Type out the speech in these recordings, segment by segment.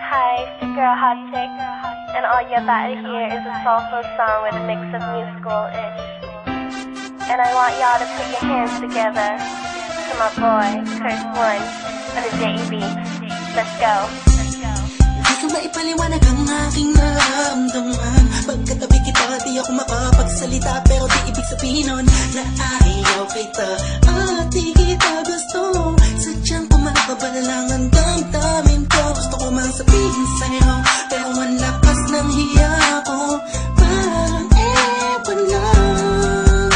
Hi, it's your girl Hot Chick, and all you're about to hear is a soulful song with a mix of musical-ish. And I want y'all to put your hands together to my boy, Curse One, on the JEB. Let's go. Di ka maipaliwanag ang aking nararamdaman. Pagkatabi kita, di ako makapagsalita, pero di ibig sabihin nun na ayaw kita at di kita gusto. Sadyang kumakabal lang ang damdamin ko. Gusto ko mang sabihin sa'yo, pero ang lakas ng hiya ko. Parang ewan lang.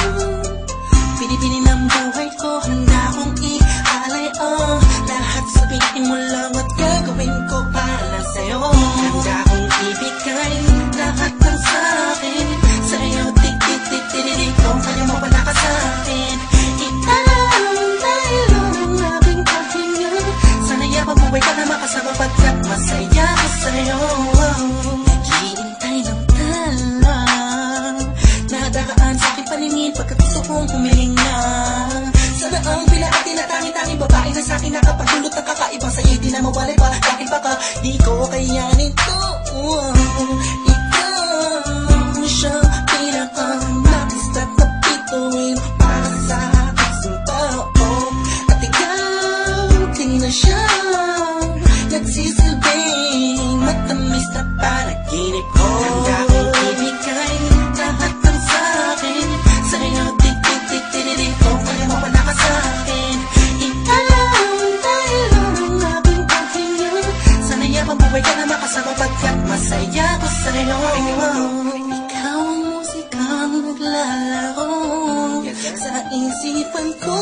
Pinipili ng buhay ko, handa kong ialay ang lahat. Sabihin mo lang at gagawin ko para sa'yo. Handa kong ibigay lahat ng sa'kin sa'yo. Dik-dik-dik-dik-dik kung kaya mo wala ka sa'kin. Italang dahil ang aking paghinga. Sana'y mabuhay ka na makasama pagkat masaya ko sa'yo. Naghihintay ng talang nadakaan sa'king paningin pagkat gusto kong humiling na. Sana ang pinakati na tangi-tangi babae na sa'kin nakapagdulot ng kakaibang sa'yo. Di na mawalay pa dahil baka di ko kayanin to. Ikaw siyang pinaka-nais at napituin para sa aking tao. At ikaw din na siyang nagsisilbing matamis na panaginip ko. Handa kong ibigay lahat ng sa'kin sa'yo. Dik-dik-dik-dik-dik kung kaya mo wala ka sa'kin. Ikaw dahil ang aking paghinga. Sana'y mabuhay ka na makasama pagkat masaya ko sa'yo. Ikaw ang musikang naglalaro sa isipan ko.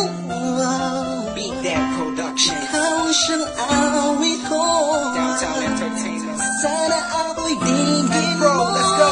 Beat That Production. Ikaw ang siyang awit ko. Downtown Entertainment. Sana ako'y dinggin Bro, mo. let's go.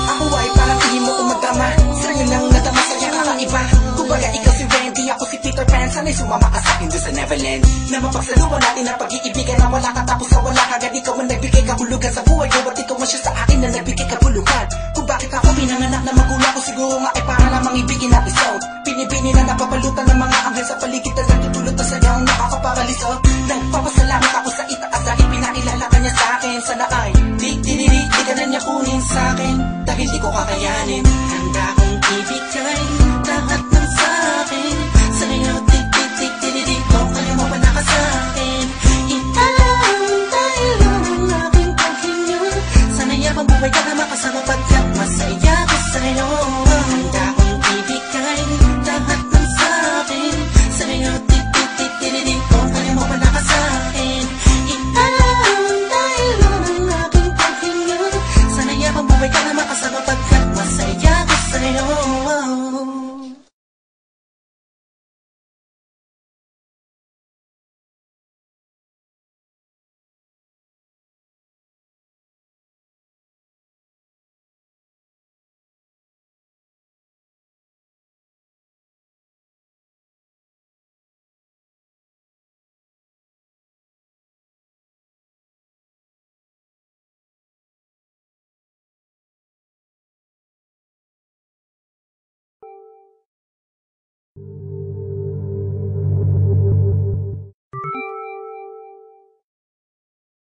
Ako ay parang hindi mo umatama. Sa'yo lang nadama sa'yo kakaiba. Kumbaga ikaw si Randy, ako si Peter Pan. Sana'y sumama ka sa'kin doon sa Neverland. Na mapagsaluhan natin ang pag-iibigan na wala ka tapos na wala ka. Agad ikaw ang nagbigay kahulugan sa buhay ko. Ba't ikaw man siya sa akin na nagbigay kabuluhan? Kung bakit ako pinanganak na magulang ko, siguro nga ay para lamang ibigin na episode. Pinipini na napapalutan ng mga anghel sa paligid na nagtutulot na sayang nakakaparaliso. Nagpapasalamat ako